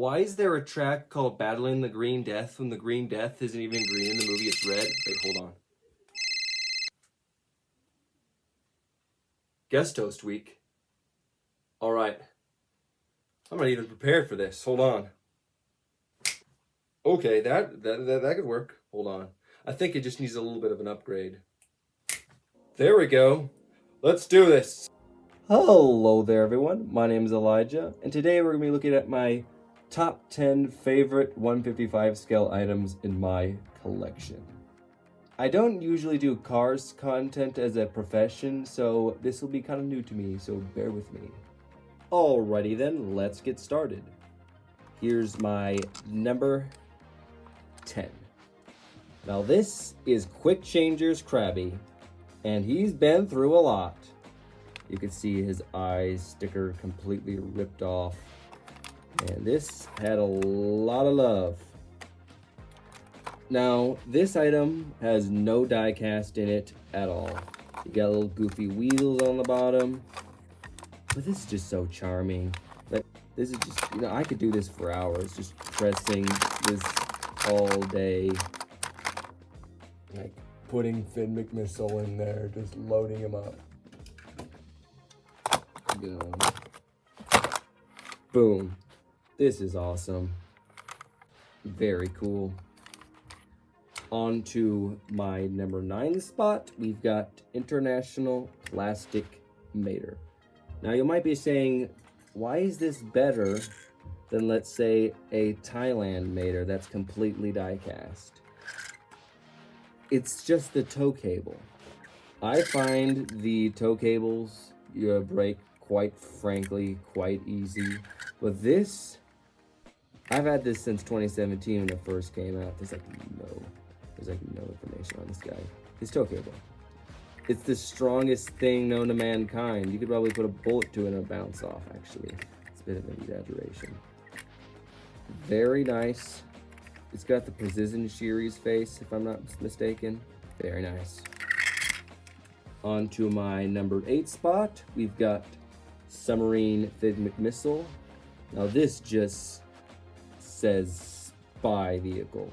Why is there a track called Battling the Green Death when the Green Death isn't even green in the movie, it's red? Wait, hold on. Guest host week. Alright. I'm not even prepared for this. Hold on. Okay, that could work. Hold on. I think it just needs a little bit of an upgrade. There we go. Let's do this. Hello there, everyone. My name is Elijah, and today we're going to be looking at my top 10 favorite 155 scale items in my collection. I don't usually do cars content as a profession, so this will be kind of new to me, so bear with me. Alrighty then, let's get started. Here's my number 10. Now this is Quick Changer's Krabby, and he's been through a lot. You can see his eye sticker completely ripped off, and this had a lot of love. Now this item has no die cast in it at all. You got little goofy wheels on the bottom, but this is just so charming. Like, this is just, you know, I could do this for hours, just pressing this all day. Like putting Finn McMissile in there, just loading him up. Boom. This is awesome. Very cool. On to my number 9 spot, we've got International Plastic Mater. Now you might be saying, why is this better than, let's say, a Thailand Mater that's completely die cast? It's just the tow cable. I find the tow cables break, quite frankly, quite easy. But this, I've had this since 2017 when it first came out. There's like no information on this guy. His tow cable. It's the strongest thing known to mankind. You could probably put a bullet to it and bounce off, actually. It's a bit of an exaggeration. Very nice. It's got the Precision Series face, if I'm not mistaken. Very nice. On to my number 8 spot, we've got Submarine Finn McMissile. Now this just says spy vehicle.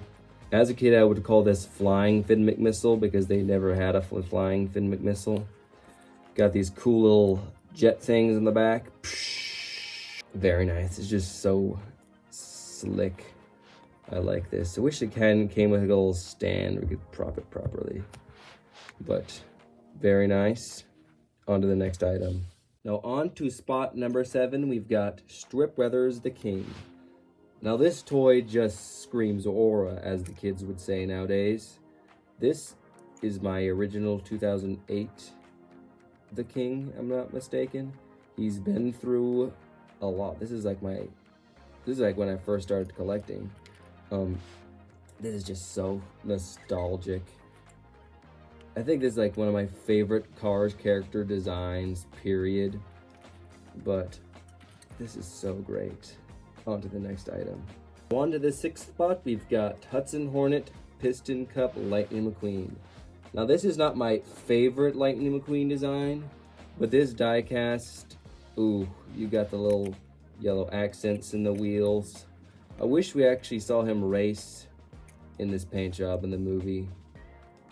As a kid, I would call this Flying Finn McMissile because they never had a Flying Finn McMissile. Got these cool little jet things in the back. Very nice. It's just so slick. I like this. I wish it came with a little stand we could prop it properly. But very nice. On to the next item. Now on to spot number 7, we've got Strip Weathers the King. Now this toy just screams aura, as the kids would say nowadays. This is my original 2008 The King, I'm not mistaken. He's been through a lot. This is like when I first started collecting. This is just so nostalgic. I think this is like one of my favorite Cars character designs, period. But this is so great. On to the next item. On to the 6th spot, we've got Hudson Hornet Piston Cup Lightning McQueen. Now this is not my favorite Lightning McQueen design, but this die cast, ooh, you got the little yellow accents in the wheels. I wish we actually saw him race in this paint job in the movie.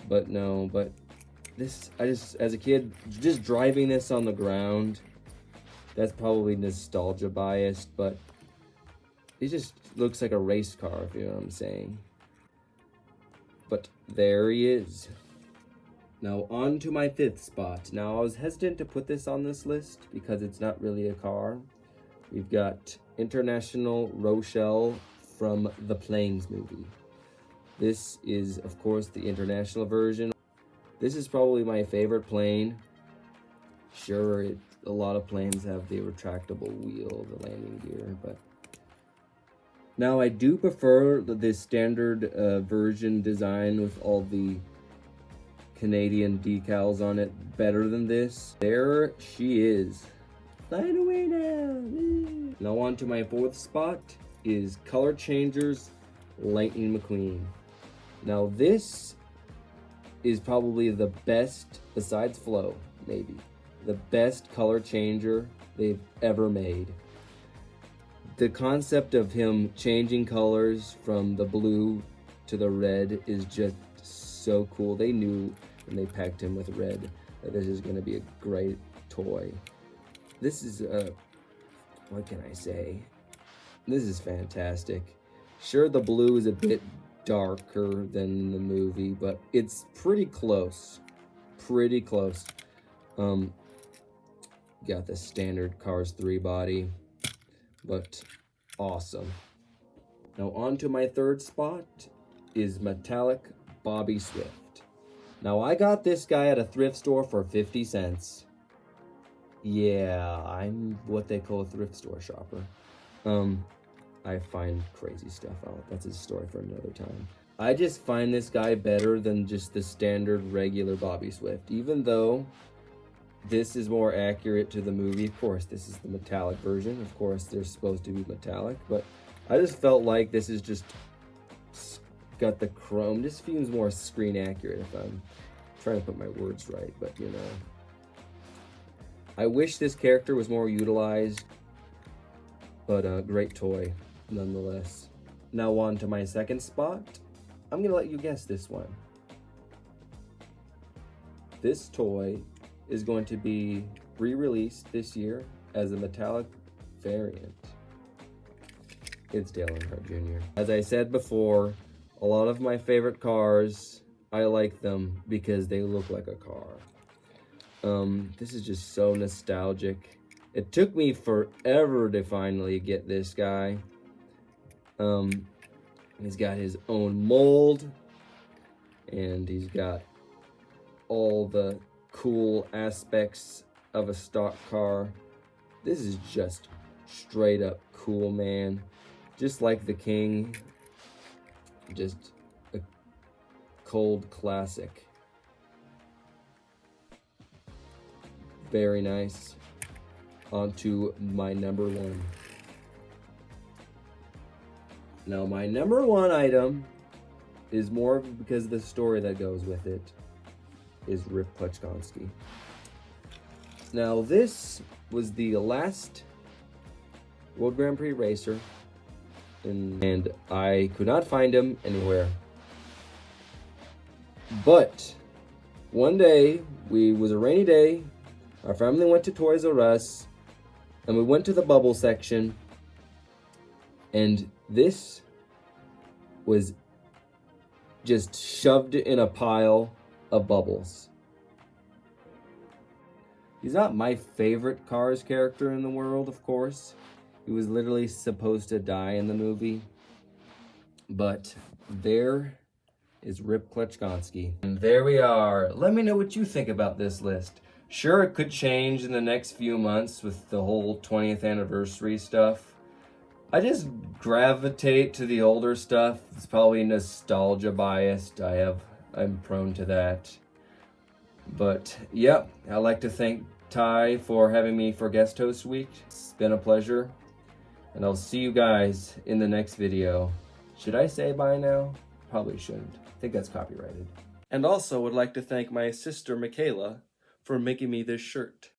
But no, but this, as a kid, just driving this on the ground, that's probably nostalgia biased, but it just looks like a race car, if you know what I'm saying. But there he is. Now on to my 5th spot. Now I was hesitant to put this on this list because it's not really a car. We've got International Rochelle from the Planes movie. This is, of course, the international version. This is probably my favorite plane. Sure, a lot of planes have the retractable wheel, the landing gear, but now I do prefer the standard version design with all the Canadian decals on it better than this. There she is. Flying away now. Now on to my 4th spot is Color Changers Lightning McQueen. Now this is probably the best, besides Flo, maybe, the best color changer they've ever made. the concept of him changing colors from the blue to the red is just so cool. They knew when they packed him with red that this is going to be a great toy. This is what can I say? This is fantastic. Sure, the blue is a bit darker than the movie, but it's pretty close. Pretty close. Got the standard Cars 3 body, but awesome. Now on to my third spot is metallic Bobby Swift. Now I got this guy at a thrift store for 50 cents. Yeah, I'm what they call a thrift store shopper. I find crazy stuff out. That's a story for another time. I just find this guy better than just the standard regular Bobby Swift. Even though this is more accurate to the movie. Of course, this is the metallic version. Of course, they're supposed to be metallic. But I just felt like this is just got the chrome. Just feels more screen accurate if I'm trying to put my words right. But, you know. I wish this character was more utilized. But a great toy, nonetheless. Now on to my second spot. I'm going to let you guess this one. This toy is going to be re-released this year as a metallic variant. It's Dale Earnhardt Jr. As I said before, a lot of my favorite cars, I like them because they look like a car. This is just so nostalgic. It took me forever to finally get this guy. He's got his own mold, and he's got all the cool aspects of a stock car. This is just straight up cool, man. Just like the King, just a cold classic. Very nice. On to my number one. Now, my number one item is more because of the story that goes with it, is Rip Kleczkonski. Now, this was the last World Grand Prix racer, and I could not find him anywhere. But one day, it was a rainy day, our family went to Toys R Us, and we went to the bubble section, and this was just shoved in a pile of bubbles. He's not my favorite Cars character in the world, of course. He was literally supposed to die in the movie. But there is Rip Kleczkonski. And there we are. Let me know what you think about this list. Sure, it could change in the next few months with the whole 20th anniversary stuff. I just gravitate to the older stuff. It's probably nostalgia biased. I'm prone to that. But, yep, I'd like to thank Ty for having me for guest host week. It's been a pleasure. And I'll see you guys in the next video. Should I say bye now? Probably shouldn't. I think that's copyrighted. And also would like to thank my sister Michaela for making me this shirt.